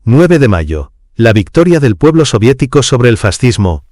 9 de mayo. La victoria del pueblo soviético sobre el fascismo.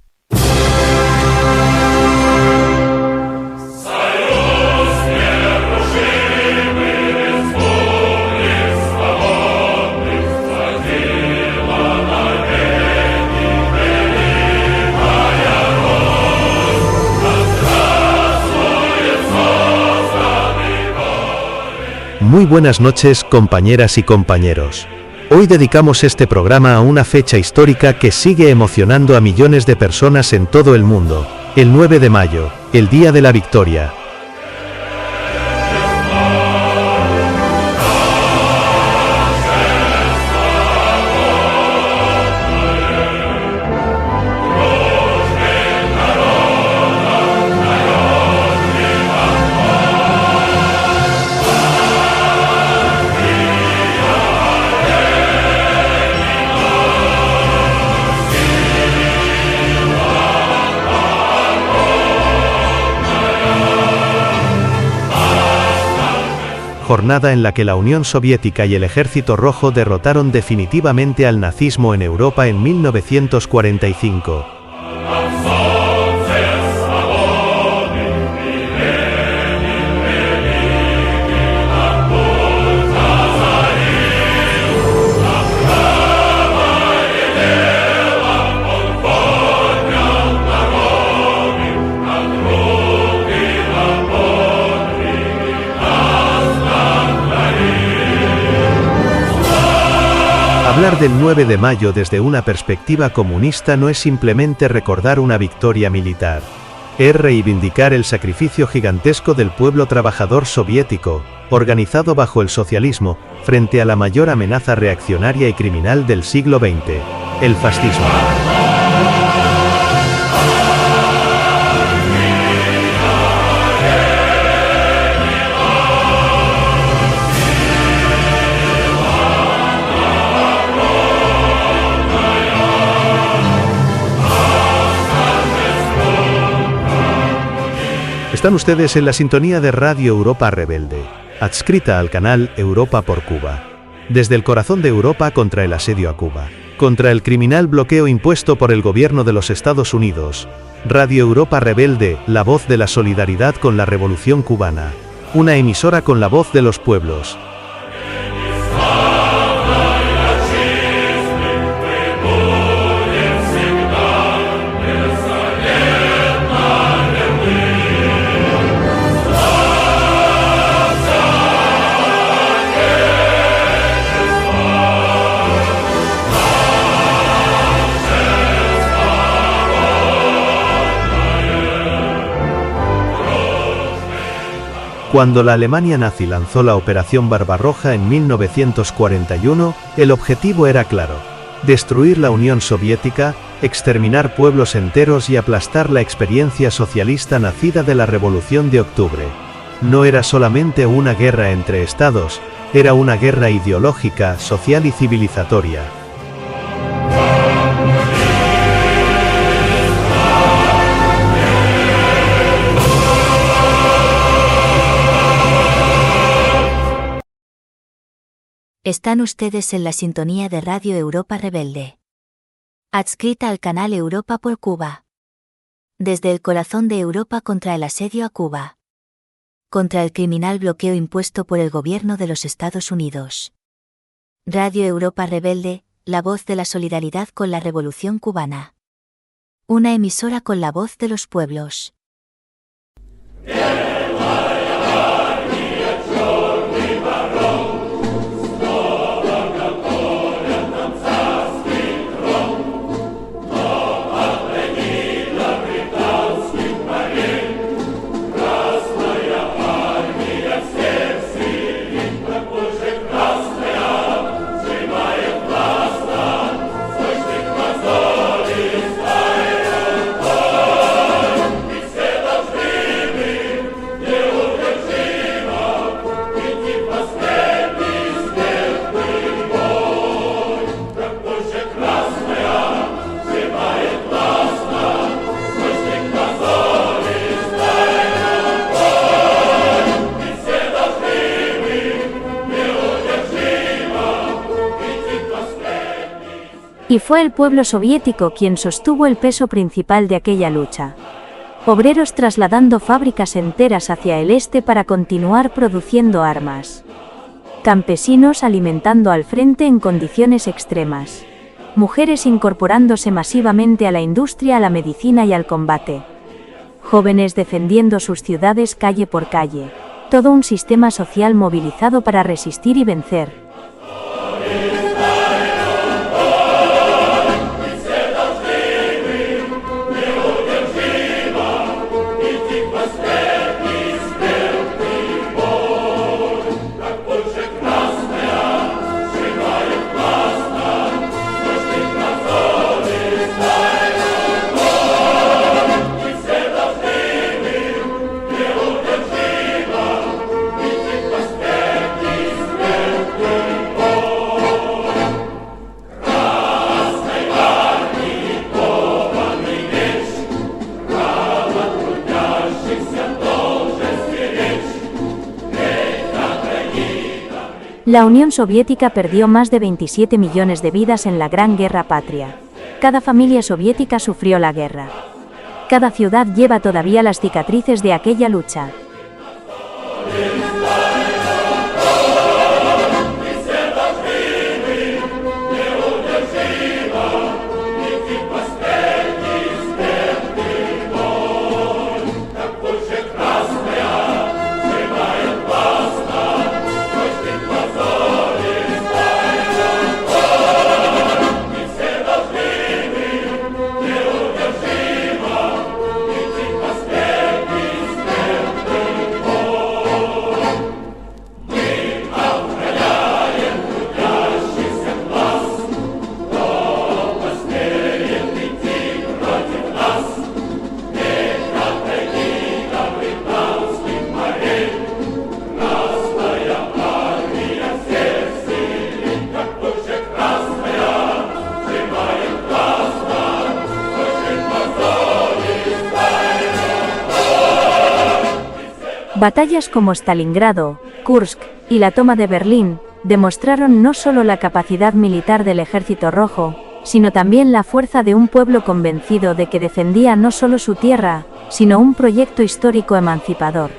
Muy buenas noches, compañeras y compañeros. Hoy dedicamos este programa a una fecha histórica que sigue emocionando a millones de personas en todo el mundo, el 9 de mayo, el Día de la Victoria. Jornada en la que la Unión Soviética y el Ejército Rojo derrotaron definitivamente al nazismo en Europa en 1945. Hablar del 9 de mayo desde una perspectiva comunista no es simplemente recordar una victoria militar. Es reivindicar el sacrificio gigantesco del pueblo trabajador soviético, organizado bajo el socialismo, frente a la mayor amenaza reaccionaria y criminal del siglo XX, el fascismo. Están ustedes en la sintonía de Radio Europa Rebelde, adscrita al canal Europa por Cuba. Desde el corazón de Europa contra el asedio a Cuba, contra el criminal bloqueo impuesto por el gobierno de los Estados Unidos. Radio Europa Rebelde, la voz de la solidaridad con la revolución cubana. Una emisora con la voz de los pueblos. Cuando la Alemania nazi lanzó la Operación Barbarroja en 1941, el objetivo era claro: destruir la Unión Soviética, exterminar pueblos enteros y aplastar la experiencia socialista nacida de la Revolución de Octubre. No era solamente una guerra entre estados, era una guerra ideológica, social y civilizatoria. Están ustedes en la sintonía de Radio Europa Rebelde, adscrita al canal Europa por Cuba. Desde el corazón de Europa contra el asedio a Cuba, contra el criminal bloqueo impuesto por el gobierno de los Estados Unidos. Radio Europa Rebelde, la voz de la solidaridad con la revolución cubana. Una emisora con la voz de los pueblos. Y fue el pueblo soviético quien sostuvo el peso principal de aquella lucha. Obreros trasladando fábricas enteras hacia el este para continuar produciendo armas. Campesinos alimentando al frente en condiciones extremas. Mujeres incorporándose masivamente a la industria, a la medicina y al combate. Jóvenes defendiendo sus ciudades calle por calle. Todo un sistema social movilizado para resistir y vencer. La Unión Soviética perdió más de 27 millones de vidas en la Gran Guerra Patria. Cada familia soviética sufrió la guerra. Cada ciudad lleva todavía las cicatrices de aquella lucha. Batallas como Stalingrado, Kursk y la toma de Berlín demostraron no solo la capacidad militar del Ejército Rojo, sino también la fuerza de un pueblo convencido de que defendía no solo su tierra, sino un proyecto histórico emancipador.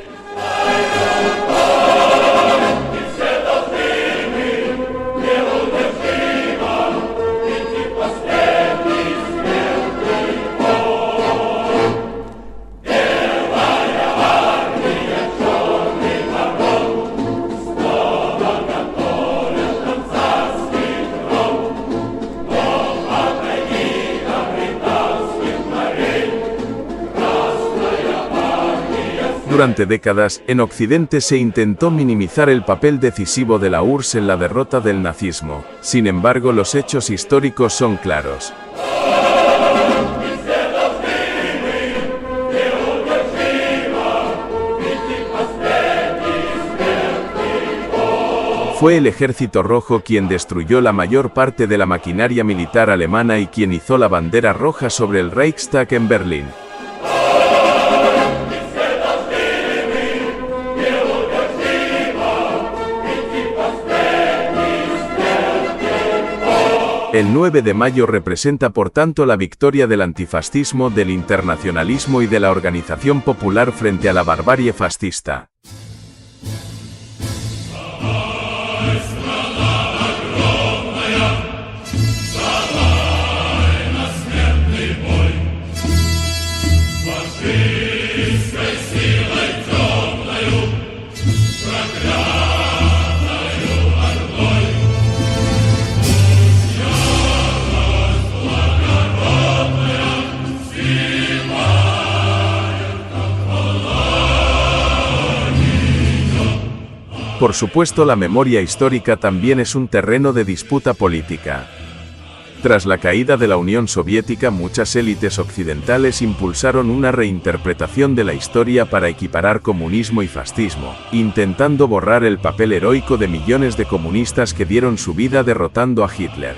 Durante décadas, en Occidente se intentó minimizar el papel decisivo de la URSS en la derrota del nazismo. Sin embargo, los hechos históricos son claros. Fue el Ejército Rojo quien destruyó la mayor parte de la maquinaria militar alemana y quien izó la bandera roja sobre el Reichstag en Berlín. El 9 de mayo representa por tanto la victoria del antifascismo, del internacionalismo y de la organización popular frente a la barbarie fascista. Por supuesto, la memoria histórica también es un terreno de disputa política. Tras la caída de la Unión Soviética, muchas élites occidentales impulsaron una reinterpretación de la historia para equiparar comunismo y fascismo, intentando borrar el papel heroico de millones de comunistas que dieron su vida derrotando a Hitler.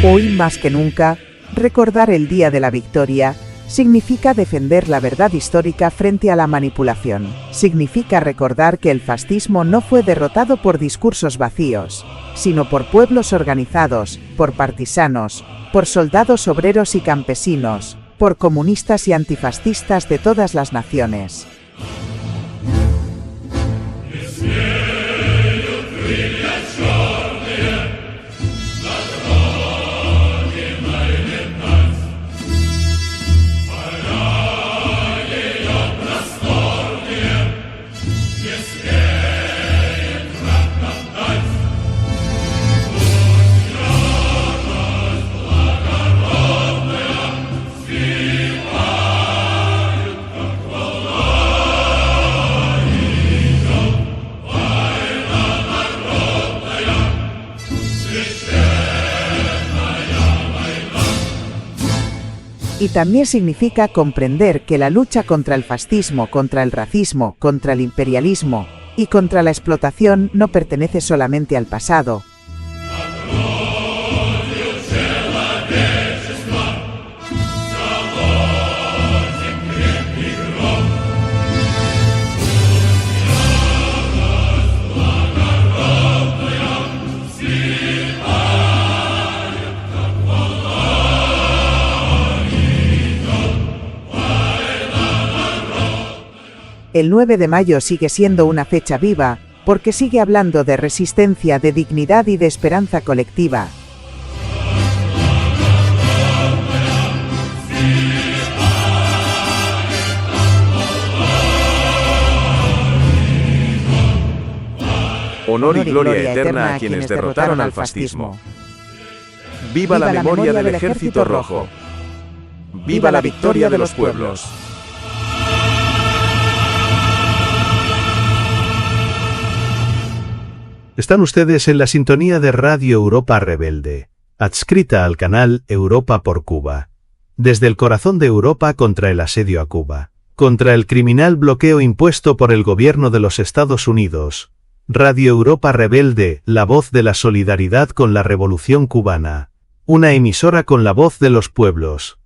Hoy más que nunca, recordar el Día de la Victoria significa defender la verdad histórica frente a la manipulación. Significa recordar que el fascismo no fue derrotado por discursos vacíos, sino por pueblos organizados, por partisanos, por soldados obreros y campesinos, por comunistas y antifascistas de todas las naciones. Y también significa comprender que la lucha contra el fascismo, contra el racismo, contra el imperialismo y contra la explotación no pertenece solamente al pasado. El 9 de mayo sigue siendo una fecha viva, porque sigue hablando de resistencia, de dignidad y de esperanza colectiva. Honor y gloria eterna a quienes derrotaron al fascismo. ¡Viva la memoria del Ejército Rojo! ¡Viva la victoria de los pueblos! Están ustedes en la sintonía de Radio Europa Rebelde, adscrita al canal Europa por Cuba. Desde el corazón de Europa contra el asedio a Cuba, contra el criminal bloqueo impuesto por el gobierno de los Estados Unidos. Radio Europa Rebelde, la voz de la solidaridad con la revolución cubana. Una emisora con la voz de los pueblos.